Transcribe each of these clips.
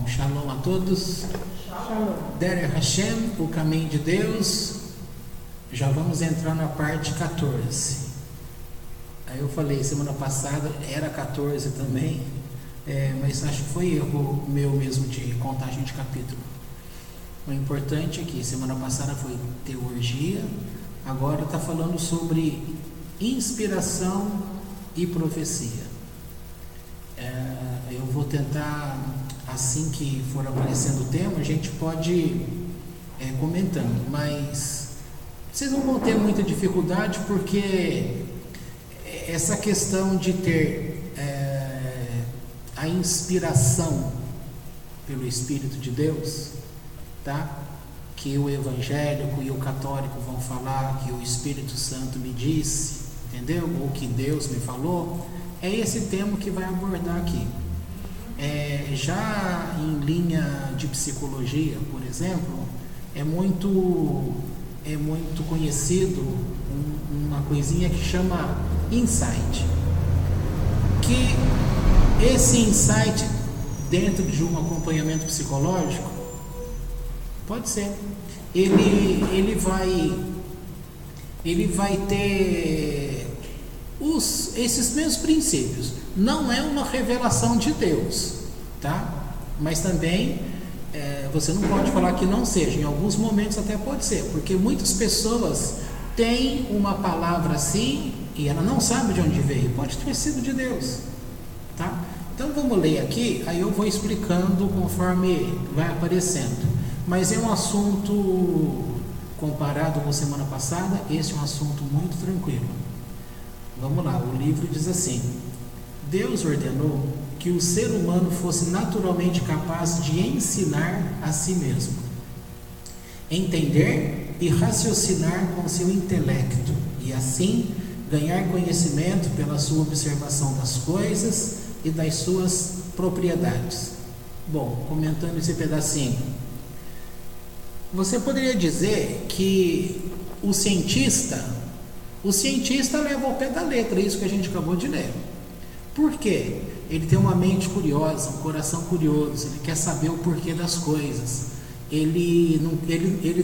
Shalom a todos. Shalom. Derech Hashem, o caminho de Deus. Já vamos entrar na parte 14. Aí eu falei, semana passada era 14 também, mas acho que foi erro meu mesmo de contagem de capítulo. O importante é que semana passada foi teologia, agora está falando sobre inspiração e profecia. Eu vou tentar, assim que for aparecendo o tema, a gente pode ir comentando, mas vocês não vão ter muita dificuldade, porque essa questão de ter a inspiração pelo Espírito de Deus, tá? Que o evangélico e o católico vão falar que o Espírito Santo me disse, entendeu? Ou que Deus me falou. É esse tema que vai abordar aqui. Já em linha de psicologia, por exemplo, é muito conhecido uma coisinha que chama insight. Que esse insight, dentro de um acompanhamento psicológico, pode ser, ele vai ter esses mesmos princípios. Não é uma revelação de Deus, tá? Mas também você não pode falar que não seja. Em alguns momentos até pode ser, porque muitas pessoas têm uma palavra assim e ela não sabe de onde veio. Pode ter sido de Deus, tá? Então vamos ler aqui, aí eu vou explicando conforme vai aparecendo. Mas é um assunto, comparado com a semana passada, esse é um assunto muito tranquilo. Vamos lá, o livro diz assim: Deus ordenou que o ser humano fosse naturalmente capaz de ensinar a si mesmo, entender e raciocinar com seu intelecto, e assim ganhar conhecimento pela sua observação das coisas e das suas propriedades. Bom, comentando esse pedacinho, você poderia dizer que o cientista leva ao pé da letra isso que a gente acabou de ler. Por quê? Ele tem uma mente curiosa, um coração curioso, ele quer saber o porquê das coisas. Ele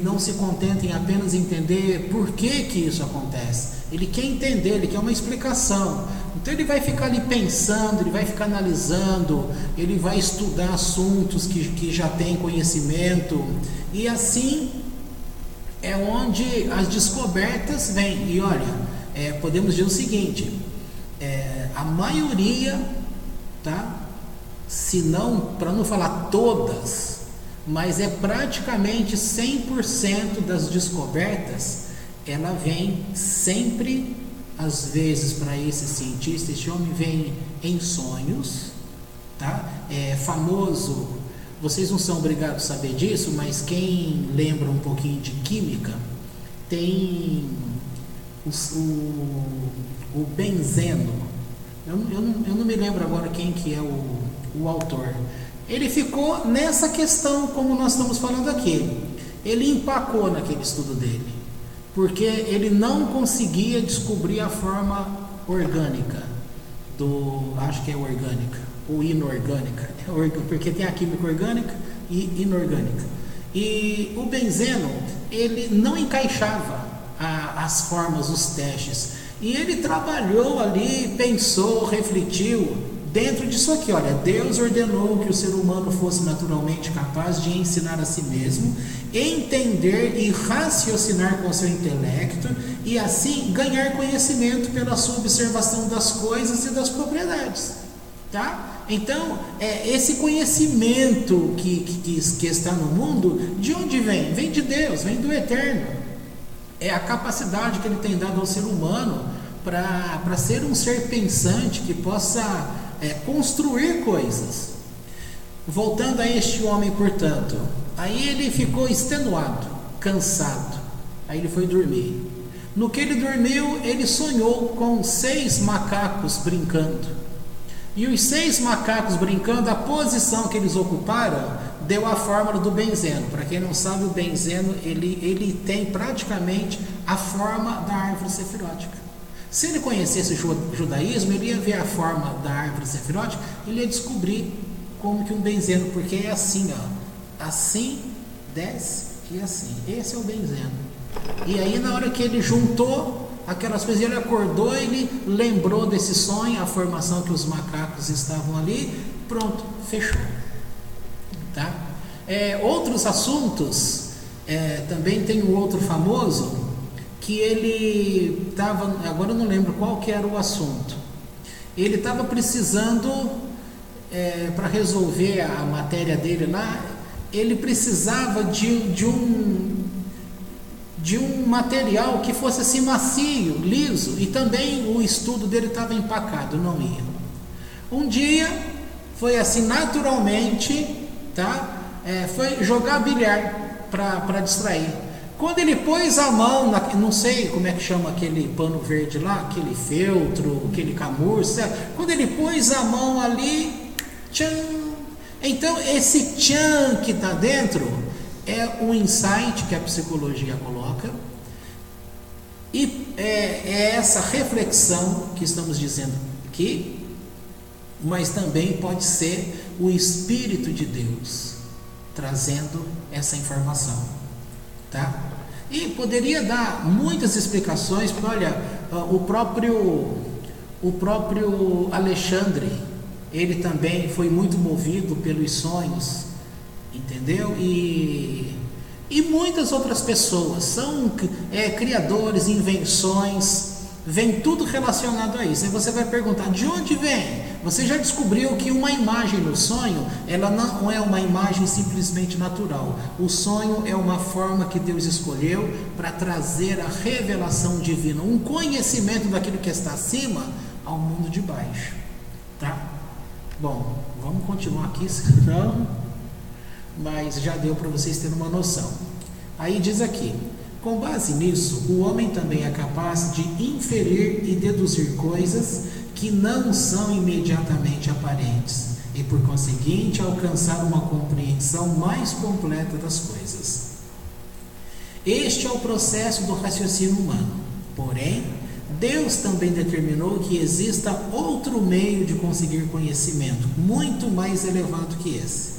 não se contenta em apenas entender por que isso acontece. Ele quer entender, ele quer uma explicação. Então ele vai ficar ali pensando, ele vai ficar analisando, ele vai estudar assuntos que já tem conhecimento, e assim é onde as descobertas vêm. E olha, podemos dizer o seguinte, a maioria, tá? Se não, para não falar todas, mas praticamente 100% das descobertas, ela vem sempre, às vezes, para esse cientista, esse homem vem em sonhos, tá? É famoso, vocês não são obrigados a saber disso, mas quem lembra um pouquinho de química, tem o benzeno. Eu não me lembro agora quem que é o autor. Ele ficou nessa questão, como nós estamos falando aqui. Ele empacou naquele estudo dele, porque ele não conseguia descobrir a forma orgânica acho que é orgânica ou inorgânica, porque tem a química orgânica e inorgânica. E o benzeno, ele não encaixava as formas, os testes. E ele trabalhou ali, pensou, refletiu dentro disso aqui. Olha, Deus ordenou que o ser humano fosse naturalmente capaz de ensinar a si mesmo, entender e raciocinar com seu intelecto, e assim ganhar conhecimento pela sua observação das coisas e das propriedades, tá? Então, esse conhecimento que está no mundo, de onde vem? Vem de Deus, vem do Eterno. É a capacidade que ele tem dado ao ser humano para ser um ser pensante que possa construir coisas. Voltando a este homem, portanto, aí ele ficou extenuado, cansado, aí ele foi dormir. No que ele dormiu, ele sonhou com 6 macacos brincando, e os 6 macacos brincando, a posição que eles ocuparam deu a fórmula do benzeno. Para quem não sabe, o benzeno ele tem praticamente a forma da árvore sefirótica. Se ele conhecesse o judaísmo, ele ia ver a forma da árvore sefirótica, ele ia descobrir como que um benzendo, porque é assim, ó, assim, desce e assim, esse é o benzendo. E aí na hora que ele juntou aquelas coisas, ele acordou, ele lembrou desse sonho, a formação que os macacos estavam ali, pronto, fechou, tá? Outros assuntos, também tem um outro famoso, que ele estava, agora eu não lembro qual que era o assunto, ele estava precisando, para resolver a matéria dele lá, ele precisava de um material que fosse assim macio, liso, e também o estudo dele estava empacado, não ia. Um dia foi assim naturalmente, tá? Foi jogar bilhar para distrair. Quando ele pôs a mão, não sei como é que chama aquele pano verde lá, aquele feltro, aquele camurça, quando ele pôs a mão ali, tchan! Então esse tchan que está dentro é um insight que a psicologia coloca, e é essa reflexão que estamos dizendo aqui, mas também pode ser o Espírito de Deus trazendo essa informação, tá? E poderia dar muitas explicações, porque olha, o próprio Alexandre, ele também foi muito movido pelos sonhos, entendeu? E muitas outras pessoas são criadores, invenções, vem tudo relacionado a isso. Aí você vai perguntar, de onde vem? Você já descobriu que uma imagem no sonho, ela não é uma imagem simplesmente natural. O sonho é uma forma que Deus escolheu para trazer a revelação divina, um conhecimento daquilo que está acima ao mundo de baixo, tá? Bom, vamos continuar aqui, senão, mas já deu para vocês terem uma noção. Aí diz aqui, com base nisso, o homem também é capaz de inferir e deduzir coisas que não são imediatamente aparentes e, por conseguinte, alcançar uma compreensão mais completa das coisas. Este é o processo do raciocínio humano. Porém, Deus também determinou que exista outro meio de conseguir conhecimento, muito mais elevado que esse.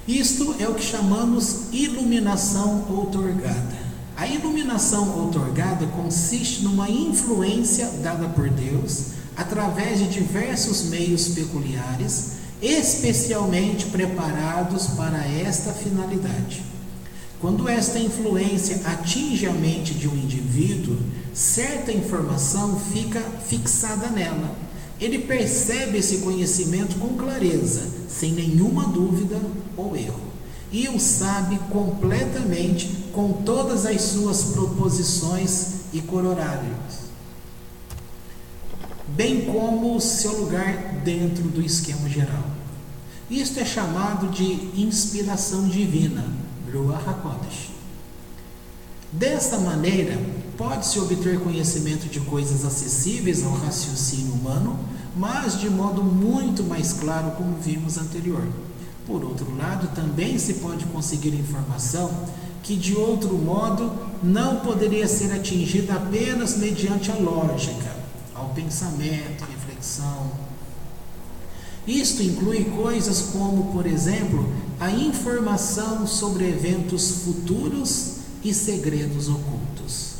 Isto é o que chamamos iluminação outorgada. A iluminação outorgada consiste numa influência dada por Deus através de diversos meios peculiares, especialmente preparados para esta finalidade. Quando esta influência atinge a mente de um indivíduo, certa informação fica fixada nela. Ele percebe esse conhecimento com clareza, sem nenhuma dúvida ou erro, e o sabe completamente com todas as suas proposições e corolários, bem como o seu lugar dentro do esquema geral. Isto é chamado de inspiração divina, Ruach HaKodesh. Desta maneira, pode-se obter conhecimento de coisas acessíveis ao raciocínio humano, mas de modo muito mais claro, como vimos anterior. Por outro lado, também se pode conseguir informação que de outro modo não poderia ser atingida apenas mediante a lógica, ao pensamento, à reflexão. Isto inclui coisas como, por exemplo, a informação sobre eventos futuros e segredos ocultos.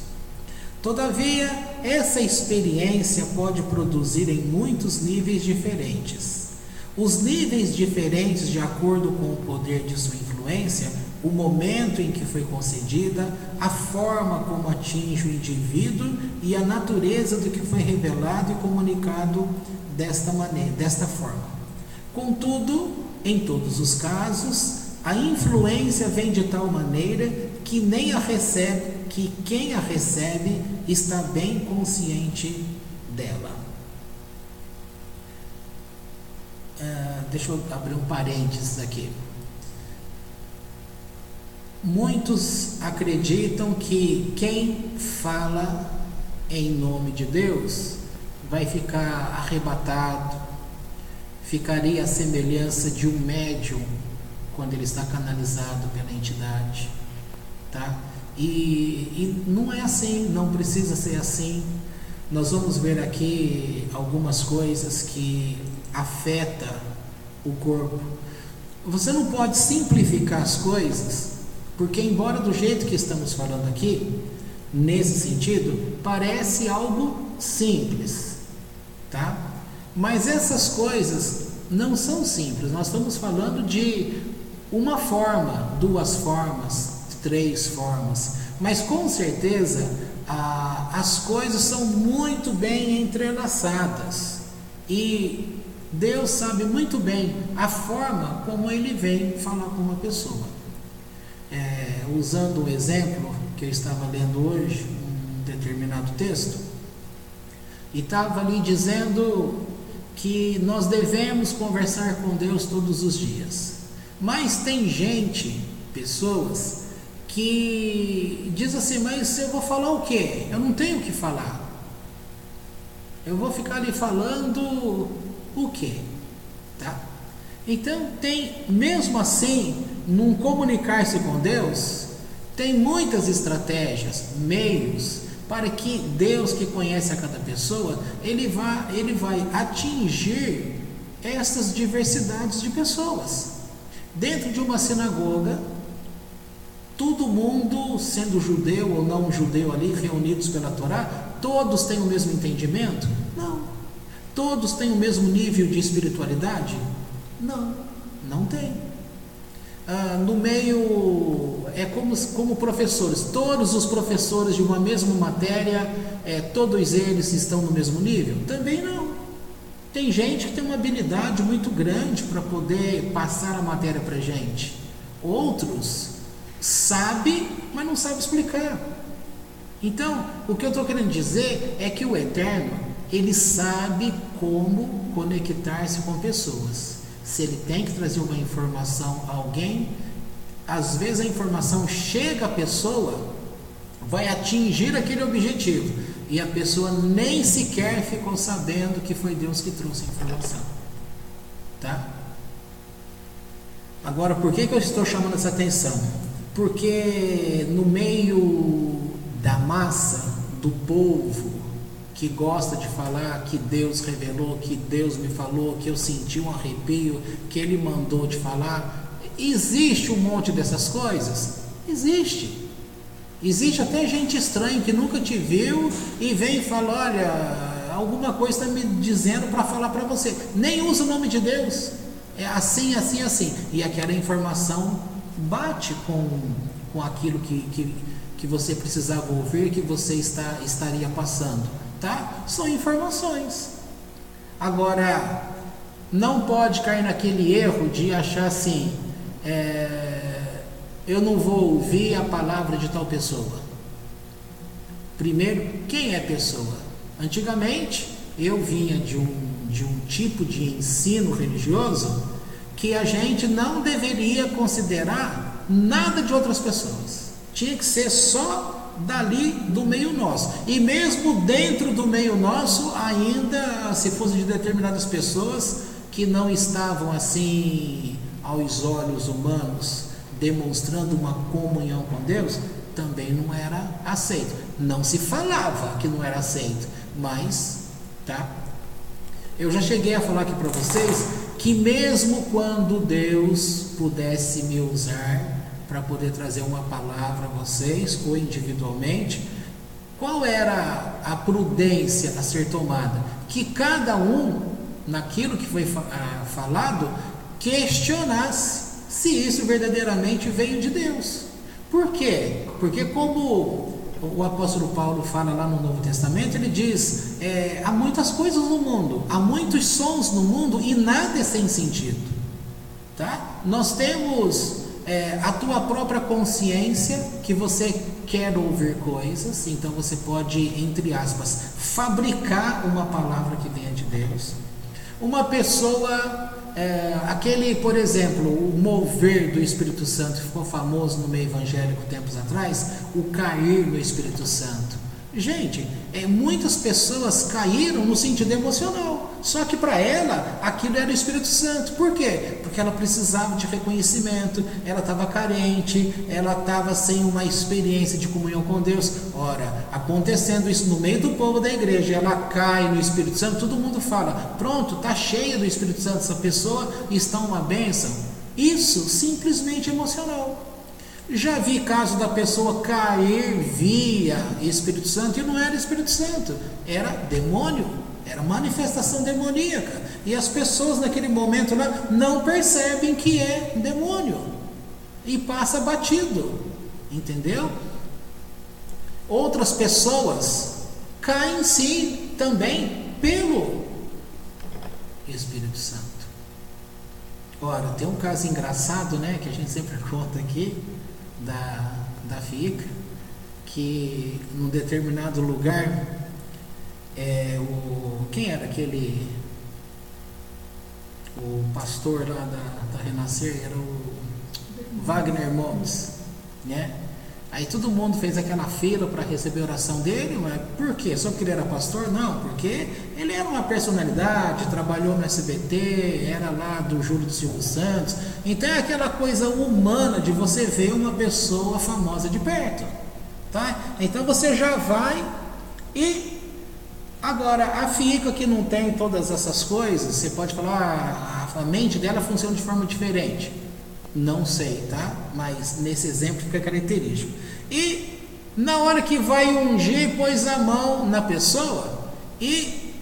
Todavia, essa experiência pode produzir em muitos níveis diferentes. Os níveis diferentes de acordo com o poder de sua influência, o momento em que foi concedida, a forma como atinge o indivíduo e a natureza do que foi revelado e comunicado desta forma. Contudo, em todos os casos, a influência vem de tal maneira que quem a recebe está bem consciente dela. Deixa eu abrir um parênteses aqui. Muitos acreditam que quem fala em nome de Deus vai ficar arrebatado, ficaria à semelhança de um médium quando ele está canalizado pela entidade, tá? E não é assim, não precisa ser assim. Nós vamos ver aqui algumas coisas que afetam o corpo. Você não pode simplificar as coisas, porque embora do jeito que estamos falando aqui, nesse sentido, parece algo simples, tá? Mas essas coisas não são simples. Nós estamos falando de uma forma, duas formas, três formas, mas com certeza as coisas são muito bem entrelaçadas e Deus sabe muito bem a forma como Ele vem falar com uma pessoa. Usando o exemplo que eu estava lendo hoje, um determinado texto, e estava ali dizendo que nós devemos conversar com Deus todos os dias. Mas tem gente, pessoas, que diz assim, mas eu vou falar o quê? Eu não tenho o que falar. Eu vou ficar ali falando o quê? Tá? Então mesmo assim, num comunicar-se com Deus, tem muitas estratégias, meios, para que Deus, que conhece a cada pessoa, Ele vai atingir essas diversidades de pessoas. Dentro de uma sinagoga, todo mundo, sendo judeu ou não judeu ali, reunidos pela Torá, todos têm o mesmo entendimento? Não. Todos têm o mesmo nível de espiritualidade? Não, não tem. No meio, é como professores, todos os professores de uma mesma matéria, todos eles estão no mesmo nível? Também não. Tem gente que tem uma habilidade muito grande para poder passar a matéria para a gente. Outros sabe, mas não sabe explicar. Então, o que eu estou querendo dizer é que o Eterno, Ele sabe como conectar-se com pessoas. Se Ele tem que trazer uma informação a alguém, às vezes a informação chega à pessoa, vai atingir aquele objetivo, e a pessoa nem sequer ficou sabendo que foi Deus que trouxe a informação. Tá? Agora, por que eu estou chamando essa atenção? Porque no meio da massa, do povo, que gosta de falar que Deus revelou, que Deus me falou, que eu senti um arrepio, que Ele mandou te falar, existe um monte dessas coisas? Existe. Existe até gente estranha que nunca te viu e vem e fala, olha, alguma coisa está me dizendo para falar para você. Nem usa o nome de Deus. É assim, assim, assim. E aquela informação bate com aquilo que você precisava ouvir, que você estaria passando. Tá? São informações. Agora, não pode cair naquele erro de achar assim, eu não vou ouvir a palavra de tal pessoa. Primeiro, quem é a pessoa? Antigamente, eu vinha de um tipo de ensino religioso que a gente não deveria considerar nada de outras pessoas. Tinha que ser só dali do meio nosso, e mesmo dentro do meio nosso, ainda se fosse de determinadas pessoas que não estavam assim aos olhos humanos demonstrando uma comunhão com Deus, também não era aceito. Não se falava que não era aceito, mas tá? Eu já cheguei a falar aqui para vocês que mesmo quando Deus pudesse me usar para poder trazer uma palavra a vocês, ou individualmente, qual era a prudência a ser tomada? Que cada um, naquilo que foi falado, questionasse se isso verdadeiramente veio de Deus. Por quê? Porque como o apóstolo Paulo fala lá no Novo Testamento, ele diz, há muitas coisas no mundo, há muitos sons no mundo e nada é sem sentido. Tá? Nós temos a tua própria consciência, que você quer ouvir coisas, então você pode, entre aspas, fabricar uma palavra que venha de Deus. Uma pessoa, por exemplo, o mover do Espírito Santo, ficou famoso no meio evangélico tempos atrás, o cair no Espírito Santo. Gente, muitas pessoas caíram no sentido emocional, só que para ela aquilo era o Espírito Santo. Por quê? Porque ela precisava de reconhecimento, ela estava carente, ela estava sem uma experiência de comunhão com Deus. Ora, acontecendo isso no meio do povo da igreja, ela cai no Espírito Santo, todo mundo fala, pronto, está cheia do Espírito Santo, essa pessoa está uma bênção. Isso simplesmente emocional. Já vi caso da pessoa cair via Espírito Santo e não era Espírito Santo, era demônio, era manifestação demoníaca. E as pessoas naquele momento lá não percebem que é demônio e passa batido, entendeu? Outras pessoas caem sim também pelo Espírito Santo. Ora, tem um caso engraçado, né, que a gente sempre conta aqui, da FICA, que num determinado lugar, quem era aquele, o pastor lá da Renascer, era o Wagner Momes, né? Aí todo mundo fez aquela fila para receber a oração dele, mas por quê? Só porque ele era pastor? Não, porque ele era uma personalidade, trabalhou no SBT, era lá do Júlio do Silvio Santos. Então é aquela coisa humana de você ver uma pessoa famosa de perto, tá? Então você já vai e... Agora, a FICA que não tem todas essas coisas, você pode falar, a mente dela funciona de forma diferente. Não sei, tá? Mas nesse exemplo fica característico. E na hora que vai ungir, pôs a mão na pessoa e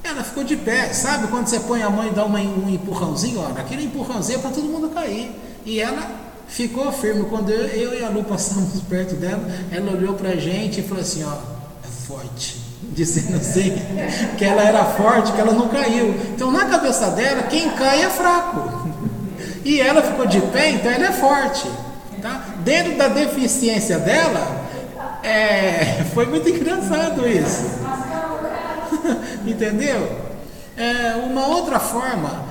ela ficou de pé. Sabe quando você põe a mão e dá um empurrãozinho? Ó, aquele empurrãozinho é para todo mundo cair. E ela ficou firme. Quando eu e a Lu passamos perto dela, ela olhou pra gente e falou assim, ó, é forte. Dizendo assim, que ela era forte, que ela não caiu. Então na cabeça dela, quem cai é fraco. E ela ficou de pé, então ela é forte, tá? Dentro da deficiência dela, foi muito engraçado isso. Entendeu? Uma outra forma,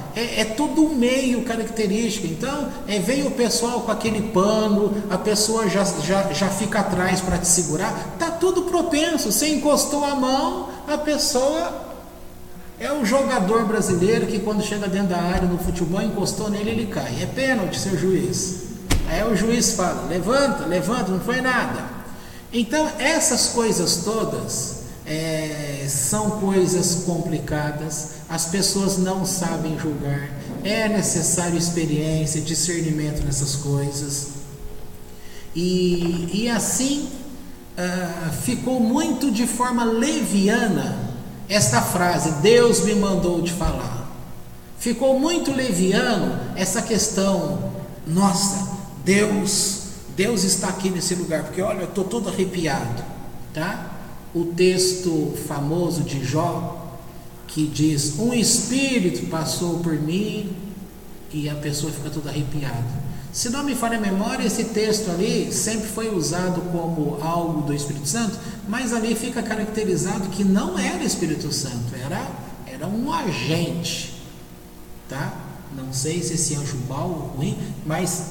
tudo um meio característico. Então, vem o pessoal com aquele pano, a pessoa já fica atrás para te segurar. Tá tudo propenso. Você encostou a mão, a pessoa... É o jogador brasileiro que quando chega dentro da área no futebol, encostou nele, ele cai. É pênalti, seu juiz. Aí o juiz fala, levanta, não foi nada. Então essas coisas todas são coisas complicadas. As pessoas não sabem julgar. É necessário experiência, discernimento nessas coisas. E assim ficou muito de forma leviana esta frase, Deus me mandou te falar. Ficou muito leviano essa questão, nossa, Deus está aqui nesse lugar, porque olha, eu estou todo arrepiado, tá? O texto famoso de Jó, que diz, um espírito passou por mim, e a pessoa fica toda arrepiada. Se não me falha a memória, esse texto ali sempre foi usado como algo do Espírito Santo, mas ali fica caracterizado que não era Espírito Santo, era um agente, tá? Não sei se esse anjo mau ou ruim, mas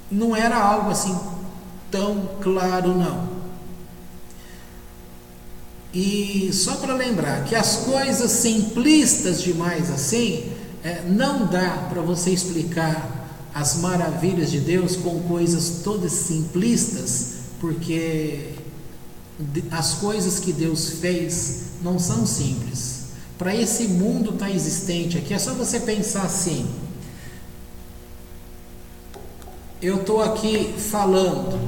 não era algo assim tão claro, não. E só para lembrar que as coisas simplistas demais assim, não dá para você explicar as maravilhas de Deus com coisas todas simplistas, porque as coisas que Deus fez não são simples. Para esse mundo estar existente aqui, é só você pensar assim, eu estou aqui falando,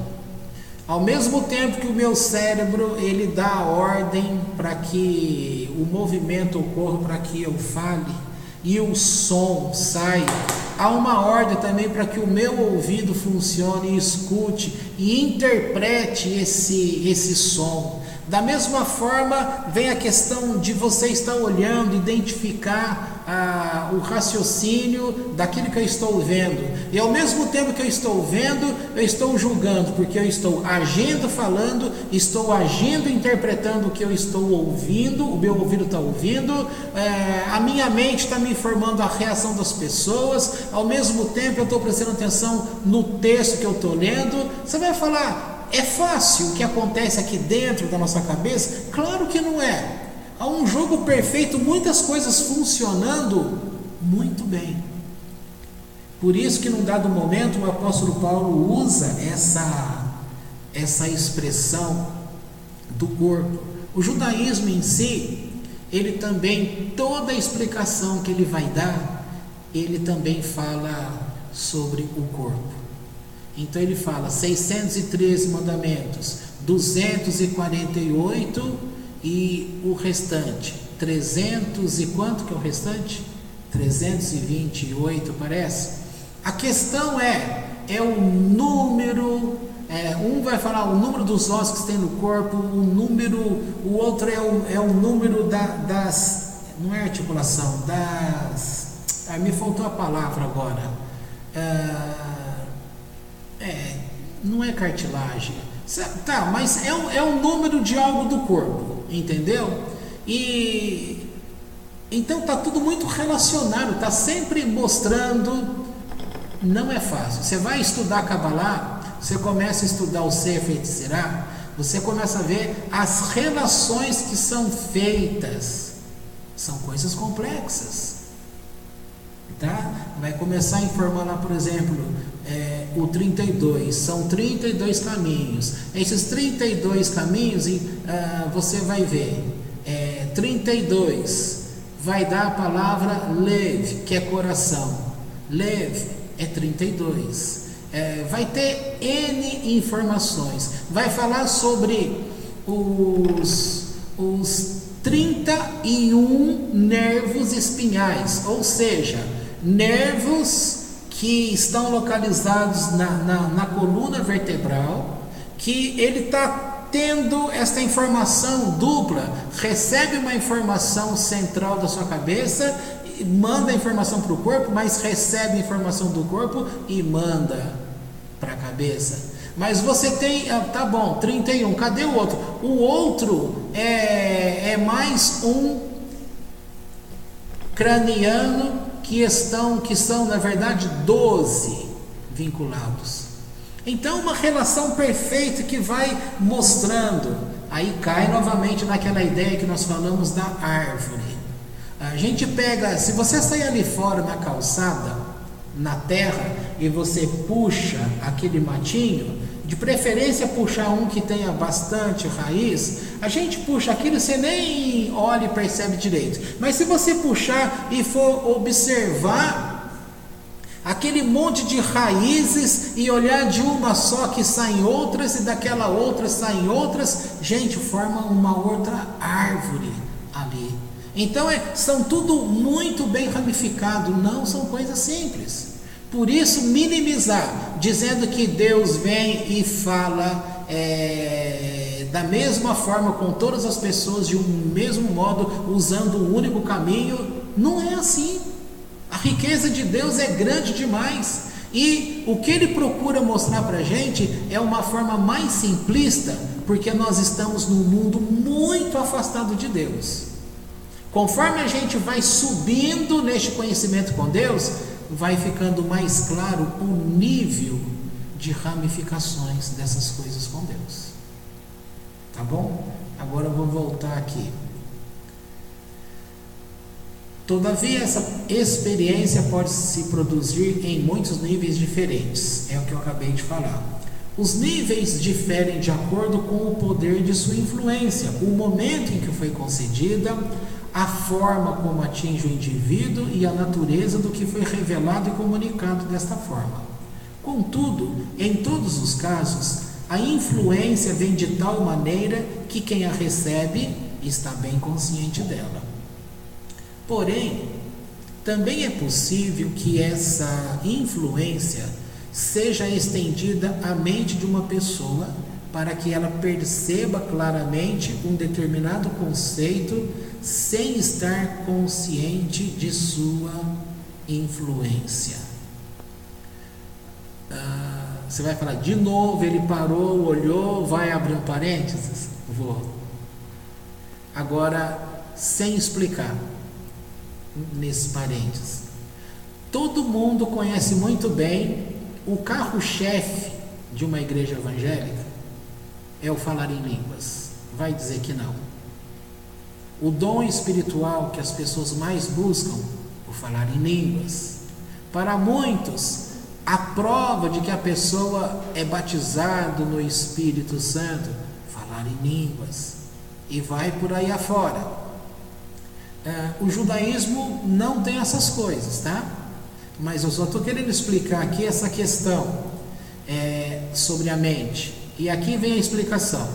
ao mesmo tempo que o meu cérebro, ele dá a ordem para que o movimento ocorra, para que eu fale, e o som saia, há uma ordem também para que o meu ouvido funcione e escute e interprete esse som. Da mesma forma, vem a questão de você estar olhando, identificar o raciocínio daquilo que eu estou vendo. E ao mesmo tempo que eu estou vendo, eu estou julgando, porque eu estou agindo, falando, estou agindo, interpretando o que eu estou ouvindo, o meu ouvido está ouvindo, a minha mente está me informando a reação das pessoas, ao mesmo tempo eu estou prestando atenção no texto que eu estou lendo. Você vai falar, é fácil o que acontece aqui dentro da nossa cabeça? Claro que não é. Há um jogo perfeito, muitas coisas funcionando muito bem. Por isso que num dado momento o apóstolo Paulo usa essa expressão do corpo. O judaísmo em si, ele também, toda a explicação que ele vai dar, ele também fala sobre o corpo. Então ele fala 613 mandamentos, 248 e o restante, 300 e quanto que é o restante? 328 parece. A questão é o número, um vai falar o número dos ossos que tem no corpo, o outro é o número das, não é articulação, me faltou a palavra agora, não é cartilagem, tá, mas é o número de algo do corpo, entendeu? E então tá tudo muito relacionado, tá sempre mostrando. Não é fácil. Você vai estudar Kabbalah, você começa a estudar o Sefer Yetzirah, você começa a ver as relações que são feitas. São coisas complexas. Tá? Vai começar a informar lá, por exemplo, o 32. São 32 caminhos. Esses 32 caminhos, você vai ver. 32 vai dar a palavra Lev, que é coração. Lev é 32. Vai ter N informações. Vai falar sobre os 31 nervos espinhais, ou seja, nervos que estão localizados na coluna vertebral, que ele está tendo esta informação dupla, recebe uma informação central da sua cabeça, manda a informação para o corpo, mas recebe a informação do corpo e manda para a cabeça. Mas você tem, tá bom, 31, cadê o outro? O outro é mais um craniano que são na verdade 12 vinculados. Então uma relação perfeita que vai mostrando, aí cai novamente naquela ideia que nós falamos da árvore. A gente pega, se você sair ali fora na calçada, na terra, e você puxa aquele matinho, de preferência puxar um que tenha bastante raiz, a gente puxa aquilo, você nem olha e percebe direito. Mas se você puxar e for observar aquele monte de raízes e olhar de uma só que saem outras e daquela outra saem outras, gente, forma uma outra árvore ali. Então são tudo muito bem ramificado, não são coisas simples. Por isso minimizar, dizendo que Deus vem e fala da mesma forma com todas as pessoas, de um mesmo modo, usando um único caminho, não é assim. A riqueza de Deus é grande demais. E o que Ele procura mostrar para a gente é uma forma mais simplista, porque nós estamos num mundo muito afastado de Deus. Conforme a gente vai subindo neste conhecimento com Deus, vai ficando mais claro o nível de ramificações dessas coisas com Deus. Tá bom? Agora eu vou voltar aqui. Todavia, essa experiência pode se produzir em muitos níveis diferentes. É o que eu acabei de falar. Os níveis diferem de acordo com o poder de sua influência, o momento em que foi concedida, a forma como atinge o indivíduo e a natureza do que foi revelado e comunicado desta forma. Contudo, em todos os casos, a influência vem de tal maneira que quem a recebe está bem consciente dela. Porém, também é possível que essa influência seja estendida à mente de uma pessoa para que ela perceba claramente um determinado conceito sem estar consciente de sua influência. Você vai falar de novo, ele parou, olhou, vai abrir um parênteses? Vou. Agora, sem explicar nesses parênteses. Todo mundo conhece muito bem o carro-chefe de uma igreja evangélica. é o falar em línguas? Vai dizer que não. O dom espiritual que as pessoas mais buscam, o falar em línguas. Para muitos, a prova de que a pessoa é batizado no Espírito Santo, falar em línguas. E vai por aí afora. O judaísmo não tem essas coisas, tá? Mas eu só estou querendo explicar aqui essa questão sobre a mente. E aqui vem a explicação.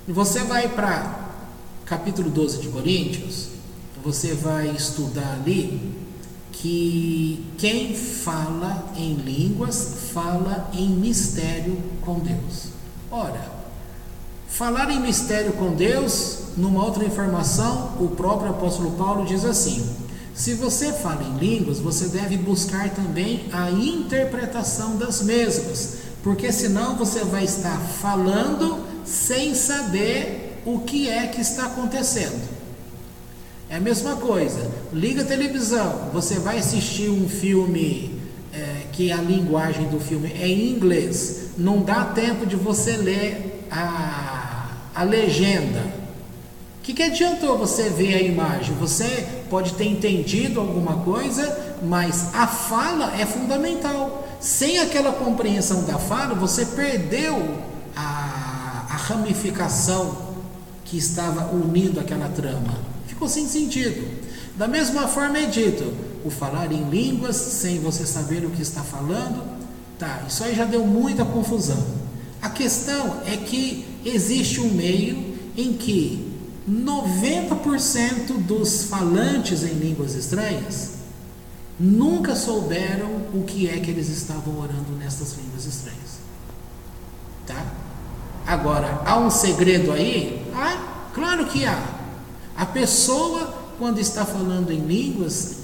Você vai para capítulo 12 de Coríntios, você vai estudar ali que quem fala em línguas fala em mistério com Deus. Ora, falar em mistério com Deus, numa outra informação, o próprio apóstolo Paulo diz assim: se você fala em línguas, você deve buscar também a interpretação das mesmas, porque senão você vai estar falando sem saber o que é que está acontecendo. É a mesma coisa, liga a televisão, você vai assistir um filme que a linguagem do filme é em inglês, não dá tempo de você ler a legenda. O que adiantou você ver a imagem? Você pode ter entendido alguma coisa, mas a fala é fundamental. Sem aquela compreensão da fala, você perdeu a ramificação que estava unindo aquela trama. Ficou sem sentido. Da mesma forma é dito, o falar em línguas sem você saber o que está falando, tá, isso aí já deu muita confusão. A questão é que existe um meio em que 90% dos falantes em línguas estranhas nunca souberam o que é que eles estavam orando nessas línguas estranhas. Tá? Agora, há um segredo aí? Claro que há. A pessoa, quando está falando em línguas,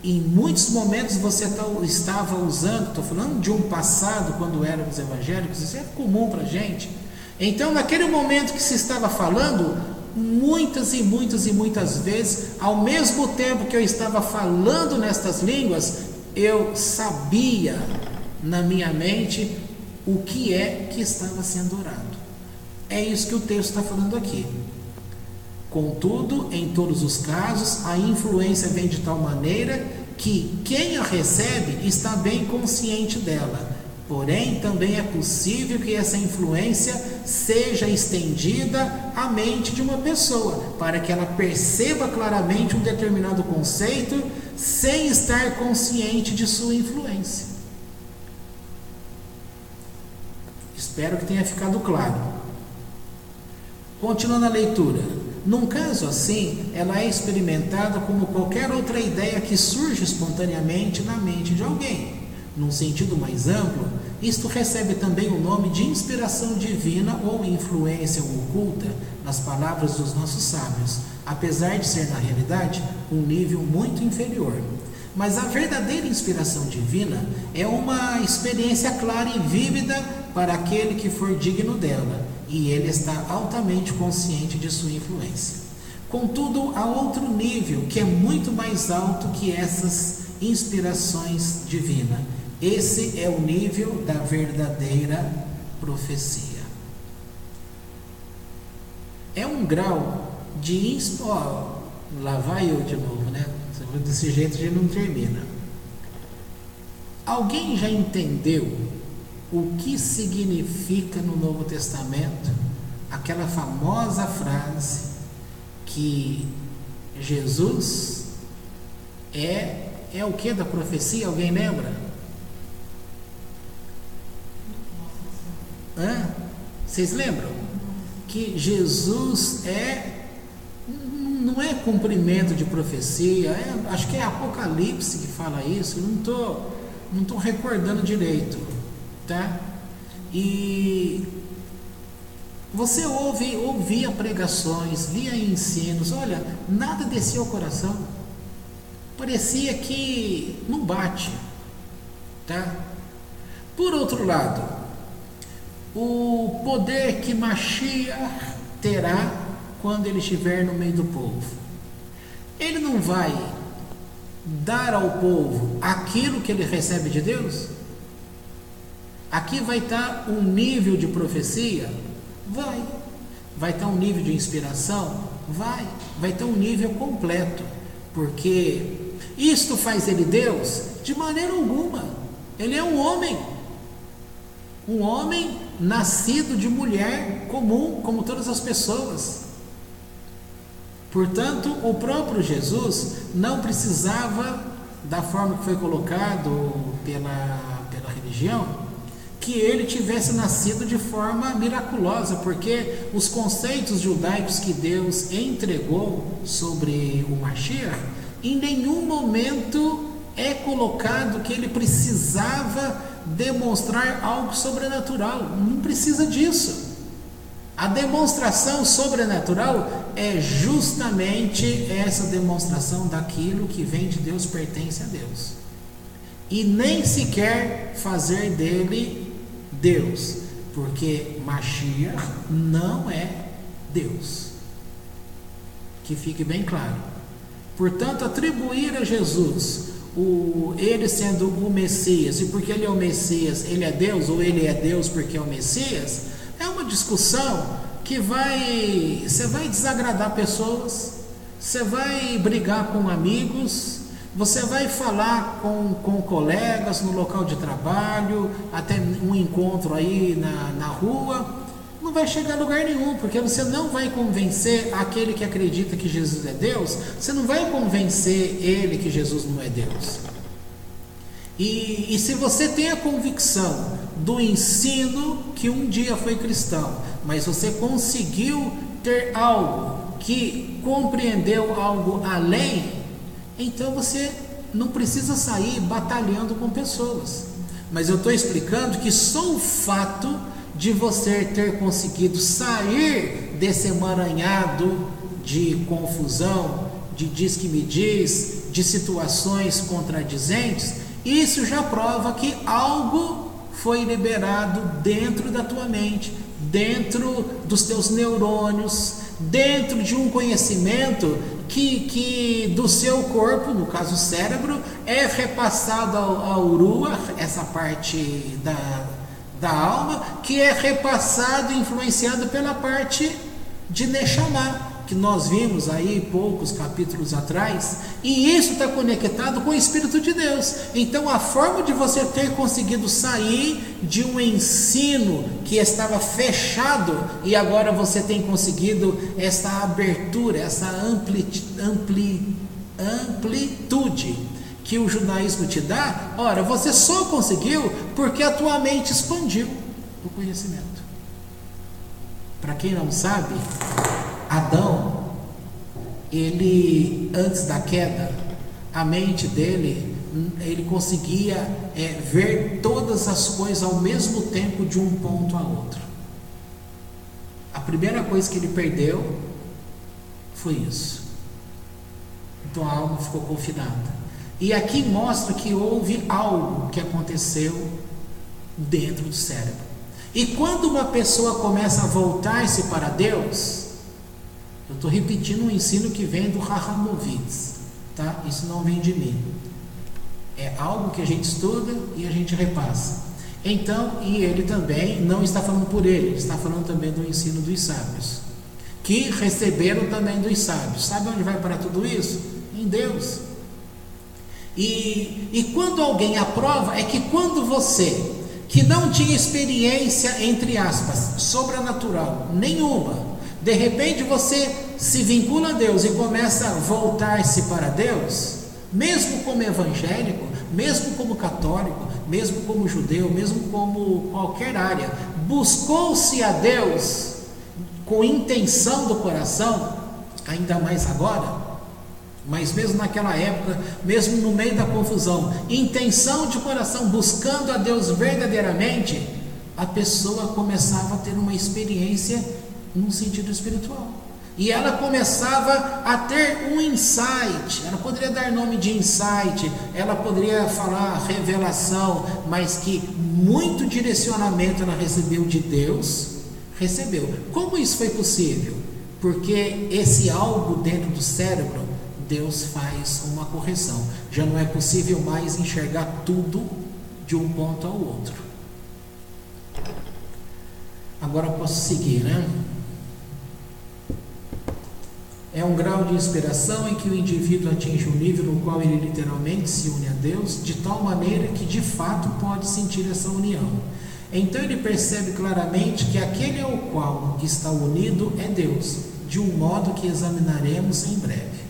em muitos momentos você estava usando, estou falando de um passado, quando éramos evangélicos, isso é comum para a gente. Então, naquele momento que se estava falando, muitas e muitas vezes, ao mesmo tempo que eu estava falando nestas línguas, eu sabia na minha mente o que é que estava sendo orado. É isso que o texto está falando aqui. Contudo, em todos os casos, a influência vem de tal maneira que quem a recebe está bem consciente dela. Porém, também é possível que essa influência seja estendida à mente de uma pessoa, para que ela perceba claramente um determinado conceito, sem estar consciente de sua influência. Espero que tenha ficado claro. Continuando a leitura. Num caso assim, ela é experimentada como qualquer outra ideia que surge espontaneamente na mente de alguém. Num sentido mais amplo, isto recebe também o nome de inspiração divina ou influência oculta nas palavras dos nossos sábios, apesar de ser, na realidade, um nível muito inferior. Mas a verdadeira inspiração divina é uma experiência clara e vívida para aquele que for digno dela, e ele está altamente consciente de sua influência. Contudo, há outro nível que é muito mais alto que essas inspirações divinas. Esse é o nível da verdadeira profecia. É um grau de... lá vai eu de novo, né? Desse jeito a gente não termina. Alguém já entendeu o que significa no Novo Testamento aquela famosa frase que Jesus é o que da profecia? Alguém lembra? Vocês lembram? Que Jesus não é cumprimento de profecia, acho que é Apocalipse que fala isso, não estou recordando direito, tá? E você ouvia pregações, via ensinos, olha, nada descia ao coração, parecia que não bate, tá? Por outro lado, o poder que Mashiach terá quando ele estiver no meio do povo, ele não vai dar ao povo aquilo que ele recebe de Deus? Aqui vai estar um nível de profecia? Vai estar um nível de inspiração? Vai ter um nível completo, porque isto faz ele Deus? De maneira alguma. Ele é um homem nascido de mulher comum, como todas as pessoas. Portanto, o próprio Jesus não precisava, da forma que foi colocado pela religião, que ele tivesse nascido de forma miraculosa, porque os conceitos judaicos que Deus entregou sobre o Mashiach, em nenhum momento é colocado que ele precisava demonstrar algo sobrenatural. Não precisa disso. A demonstração sobrenatural é justamente essa demonstração daquilo que vem de Deus, pertence a Deus. E nem sequer fazer dele Deus, porque Mashiach não é Deus. Que fique bem claro. Portanto, atribuir a Jesus ele sendo o Messias, e porque ele é o Messias, ele é Deus, ou ele é Deus porque é o Messias, é uma discussão que você vai desagradar pessoas, você vai brigar com amigos, você vai falar com colegas no local de trabalho, até um encontro aí na rua, não vai chegar a lugar nenhum, porque você não vai convencer aquele que acredita que Jesus é Deus, você não vai convencer ele que Jesus não é Deus. E se você tem a convicção do ensino que um dia foi cristão, mas você conseguiu ter algo que compreendeu algo além, então você não precisa sair batalhando com pessoas. Mas eu estou explicando que só o fato de você ter conseguido sair desse emaranhado de confusão, de diz que me diz, de situações contradizentes, isso já prova que algo foi liberado dentro da tua mente, dentro dos teus neurônios, dentro de um conhecimento que do seu corpo, no caso o cérebro, é repassado ao Ruach, essa parte da alma, que é repassado e influenciado pela parte de Neshama, que nós vimos aí poucos capítulos atrás, e isso está conectado com o Espírito de Deus. Então a forma de você ter conseguido sair de um ensino que estava fechado, e agora você tem conseguido essa abertura, essa amplitude que o judaísmo te dá, ora, você só conseguiu porque a tua mente expandiu o conhecimento. Para quem não sabe, Adão, ele, antes da queda, a mente dele, ele conseguia ver todas as coisas ao mesmo tempo de um ponto a outro. A primeira coisa que ele perdeu foi isso. Então a alma ficou confinada. E aqui mostra que houve algo que aconteceu dentro do cérebro. E quando uma pessoa começa a voltar-se para Deus, eu estou repetindo um ensino que vem do Rahamovitz, tá? Isso não vem de mim. É algo que a gente estuda e a gente repassa. Então, e ele também não está falando por ele está falando também do ensino dos sábios, que receberam também dos sábios. Sabe onde vai parar tudo isso? Em Deus. E quando alguém aprova, é que quando você, que não tinha experiência, entre aspas, sobrenatural nenhuma, de repente você se vincula a Deus e começa a voltar-se para Deus, mesmo como evangélico, mesmo como católico, mesmo como judeu, mesmo como qualquer área, buscou-se a Deus com intenção do coração, ainda mais agora, mas mesmo naquela época, mesmo no meio da confusão, intenção de coração, buscando a Deus verdadeiramente, a pessoa começava a ter uma experiência num sentido espiritual, e ela começava a ter um insight. Ela poderia dar nome de insight, ela poderia falar revelação, mas que muito direcionamento ela recebeu de Deus, recebeu. Como isso foi possível? Porque esse algo dentro do cérebro, Deus faz uma correção. Já não é possível mais enxergar tudo de um ponto ao outro. Agora eu posso seguir, né? É um grau de inspiração em que o indivíduo atinge um nível no qual ele literalmente se une a Deus, de tal maneira que de fato pode sentir essa união. Então ele percebe claramente que aquele ao qual está unido é Deus, de um modo que examinaremos em breve.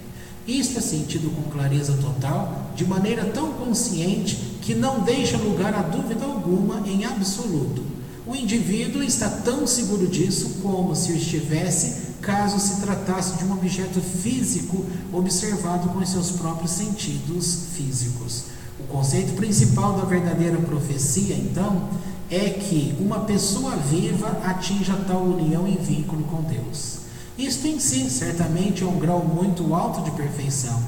Isto é sentido com clareza total, de maneira tão consciente que não deixa lugar a dúvida alguma em absoluto. O indivíduo está tão seguro disso como se o estivesse caso se tratasse de um objeto físico observado com seus próprios sentidos físicos. O conceito principal da verdadeira profecia, então, é que uma pessoa viva atinja tal união e vínculo com Deus. Isto em si, certamente, é um grau muito alto de perfeição.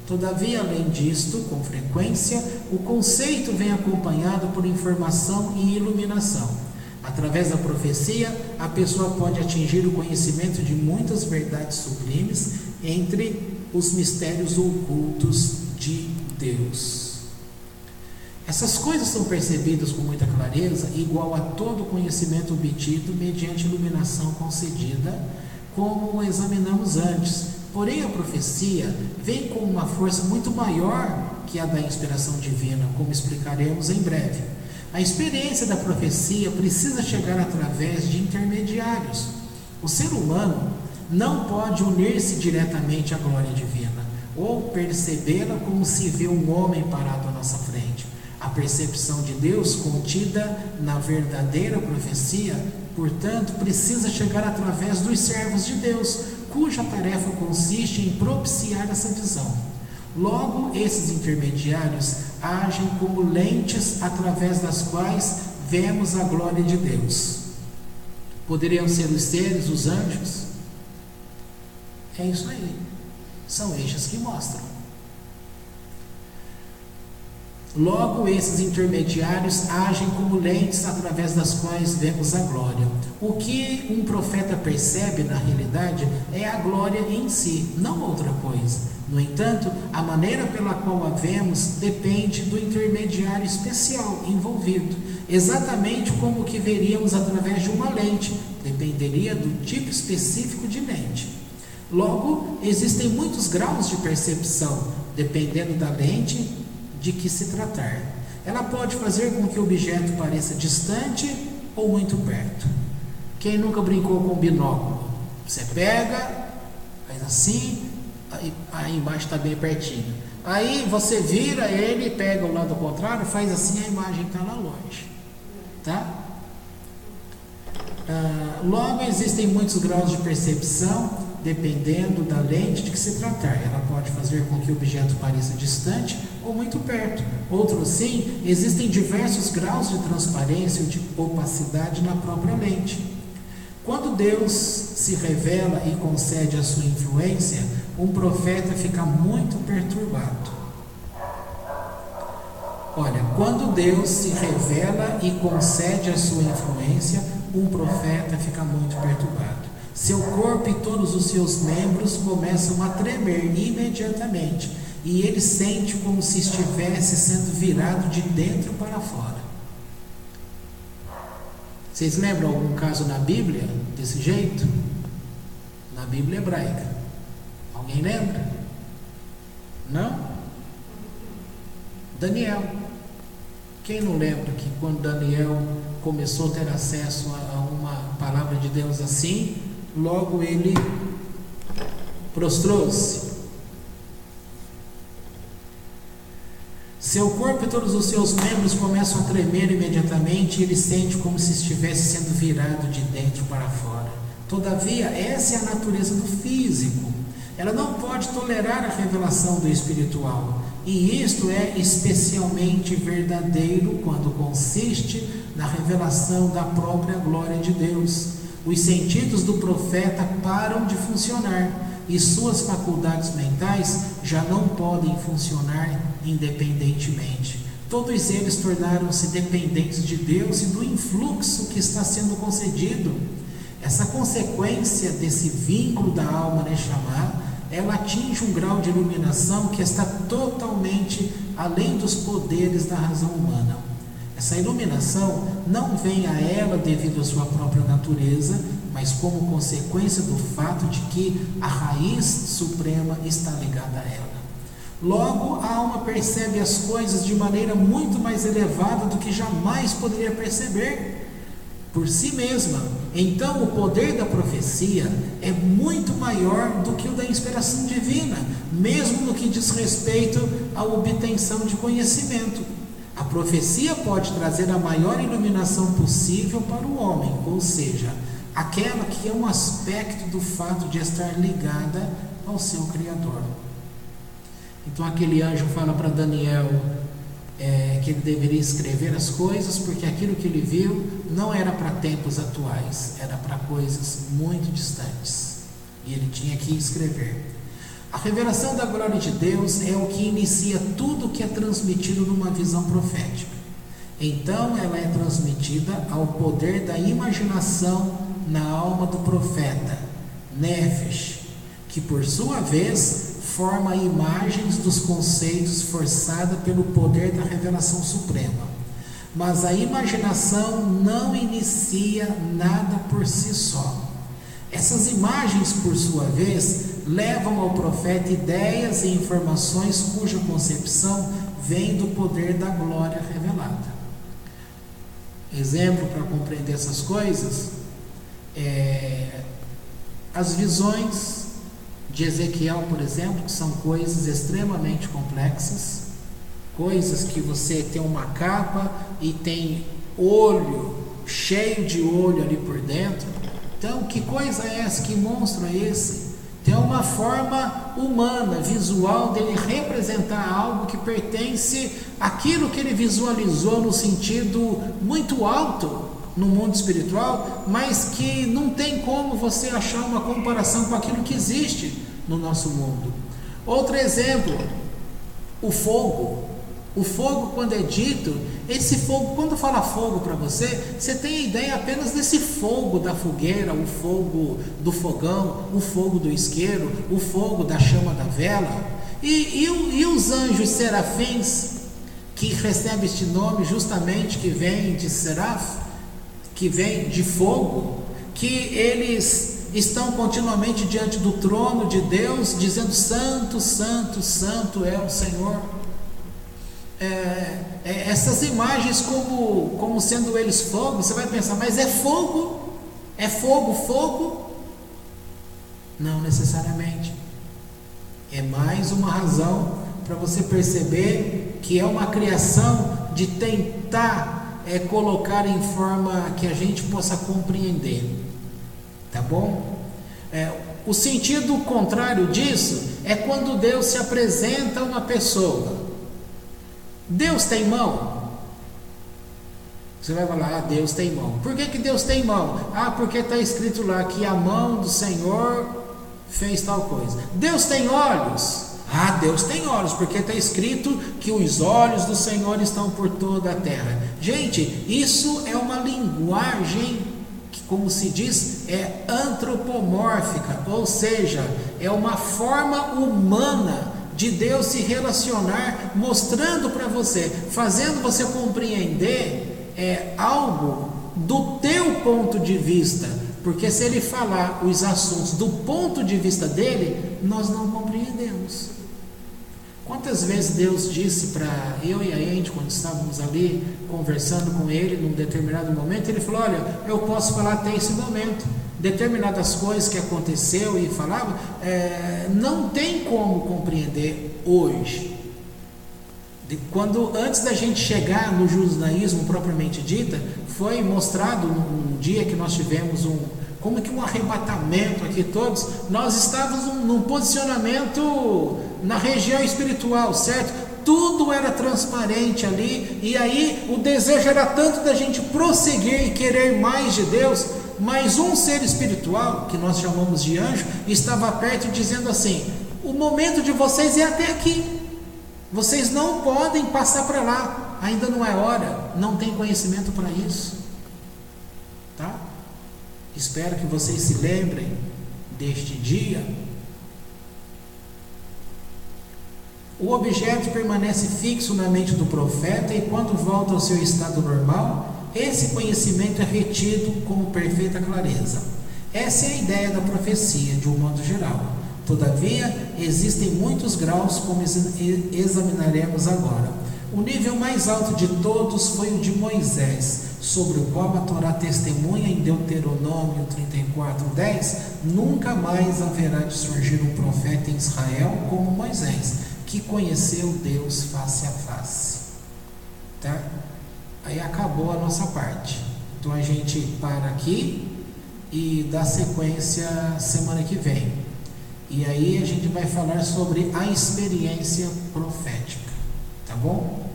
Todavia, além disto, com frequência, o conceito vem acompanhado por informação e iluminação. Através da profecia, a pessoa pode atingir o conhecimento de muitas verdades sublimes entre os mistérios ocultos de Deus. Essas coisas são percebidas com muita clareza, igual a todo conhecimento obtido mediante iluminação concedida, como examinamos antes. Porém, a profecia vem com uma força muito maior que a da inspiração divina, como explicaremos em breve. A experiência da profecia precisa chegar através de intermediários. O ser humano não pode unir-se diretamente à glória divina, ou percebê-la como se vê um homem parado à nossa frente. A percepção de Deus contida na verdadeira profecia, portanto, precisa chegar através dos servos de Deus, cuja tarefa consiste em propiciar essa visão. Logo, esses intermediários agem como lentes através das quais vemos a glória de Deus. Poderiam ser os seres, os anjos? É isso aí. São estes que mostram. Logo, esses intermediários agem como lentes através das quais vemos a glória. O que um profeta percebe, na realidade, é a glória em si, não outra coisa. No entanto, a maneira pela qual a vemos depende do intermediário especial envolvido, exatamente como o que veríamos através de uma lente, dependeria do tipo específico de lente. Logo, existem muitos graus de percepção, dependendo da lente de que se tratar. Ela pode fazer com que o objeto pareça distante ou muito perto. Quem nunca brincou com binóculo? Você pega, faz assim, aí embaixo está bem pertinho. Aí você vira ele, pega o lado contrário, faz assim, a imagem está lá longe. Tá? Logo, existem muitos graus de percepção, dependendo da lente de que se tratar. Ela pode fazer com que o objeto pareça distante ou muito perto. Outro sim, existem diversos graus de transparência ou de opacidade na própria lente. Quando Deus se revela e concede a sua influência, um profeta fica muito perturbado. Olha, quando Deus se revela e concede a sua influência, um profeta fica muito perturbado. Seu corpo e todos os seus membros começam a tremer imediatamente, e ele sente como se estivesse sendo virado de dentro para fora. Vocês lembram algum caso na Bíblia desse jeito? Na Bíblia hebraica. Alguém lembra? Não? Daniel. Quem não lembra que quando Daniel começou a ter acesso a uma palavra de Deus assim, logo ele prostrou-se. Seu corpo e todos os seus membros começam a tremer imediatamente e ele sente como se estivesse sendo virado de dentro para fora. Todavia, essa é a natureza do físico. Ela não pode tolerar a revelação do espiritual. E isto é especialmente verdadeiro quando consiste na revelação da própria glória de Deus. Os sentidos do profeta param de funcionar e suas faculdades mentais já não podem funcionar independentemente. Todos eles tornaram-se dependentes de Deus e do influxo que está sendo concedido. Essa consequência desse vínculo da alma Neshama, ela atinge um grau de iluminação que está totalmente além dos poderes da razão humana. Essa iluminação não vem a ela devido à sua própria natureza, mas como consequência do fato de que a raiz suprema está ligada a ela. Logo, a alma percebe as coisas de maneira muito mais elevada do que jamais poderia perceber por si mesma. Então, o poder da profecia é muito maior do que o da inspiração divina, mesmo no que diz respeito à obtenção de conhecimento. A profecia pode trazer a maior iluminação possível para o homem, ou seja, aquela que é um aspecto do fato de estar ligada ao seu Criador. Então aquele anjo fala para Daniel que ele deveria escrever as coisas, porque aquilo que ele viu não era para tempos atuais, era para coisas muito distantes, e ele tinha que escrever. A revelação da glória de Deus é o que inicia tudo que é transmitido numa visão profética. Então ela é transmitida ao poder da imaginação na alma do profeta, Nefesh, que por sua vez forma imagens dos conceitos forçada pelo poder da revelação suprema. Mas a imaginação não inicia nada por si só. Essas imagens, por sua vez, levam ao profeta ideias e informações cuja concepção vem do poder da glória revelada. Exemplo para compreender essas coisas as visões de Ezequiel, por exemplo, que são coisas extremamente complexas, coisas que você tem uma capa e tem olho, cheio de olho ali por dentro. Então, que coisa é essa? Que monstro é esse? Tem uma forma humana, visual, dele representar algo que pertence àquilo que ele visualizou no sentido muito alto no mundo espiritual, mas que não tem como você achar uma comparação com aquilo que existe no nosso mundo. Outro exemplo, o fogo. O fogo, quando é dito, esse fogo, quando fala fogo para você, você tem a ideia apenas desse fogo da fogueira, o fogo do fogão, o fogo do isqueiro, o fogo da chama da vela. E os anjos serafins, que recebem este nome justamente, que vem de seraf, que vem de fogo, que eles estão continuamente diante do trono de Deus, dizendo: Santo, Santo, Santo é o Senhor. Essas imagens como sendo eles fogo, você vai pensar, mas é fogo? É fogo, fogo? Não necessariamente. É mais uma razão para você perceber que é uma criação de tentar colocar em forma que a gente possa compreender, tá bom? O sentido contrário disso é quando Deus se apresenta a uma pessoa. Deus tem mão? Você vai falar: Deus tem mão. Por que Deus tem mão? Porque está escrito lá que a mão do Senhor fez tal coisa. Deus tem olhos? Deus tem olhos, porque está escrito que os olhos do Senhor estão por toda a terra. Gente, isso é uma linguagem que, como se diz, é antropomórfica, ou seja, é uma forma humana de Deus se relacionar, mostrando para você, fazendo você compreender algo do teu ponto de vista, porque se ele falar os assuntos do ponto de vista dele, nós não compreendemos. Quantas vezes Deus disse para eu e a Andy, quando estávamos ali conversando com ele num determinado momento, ele falou: olha, eu posso falar até esse momento, determinadas coisas que aconteceu, e falava, não tem como compreender hoje. Antes da gente chegar no judaísmo propriamente dita, foi mostrado num dia que nós tivemos como que um arrebatamento aqui todos, nós estávamos num posicionamento na região espiritual, certo? Tudo era transparente ali, e aí o desejo era tanto da gente prosseguir e querer mais de Deus, mas um ser espiritual, que nós chamamos de anjo, estava perto dizendo assim: o momento de vocês é até aqui, vocês não podem passar para lá, ainda não é hora, não tem conhecimento para isso, tá? Espero que vocês se lembrem deste dia. O objeto permanece fixo na mente do profeta e quando volta ao seu estado normal, esse conhecimento é retido com perfeita clareza. Essa é a ideia da profecia, de um modo geral. Todavia, existem muitos graus, como examinaremos agora. O nível mais alto de todos foi o de Moisés, sobre o qual a Torá testemunha em Deuteronômio 34:10, nunca mais haverá de surgir um profeta em Israel como Moisés, que conheceu Deus face a face. Tá? Aí acabou a nossa parte. Então a gente para aqui e dá sequência semana que vem. E aí a gente vai falar sobre a experiência profética. Tá bom?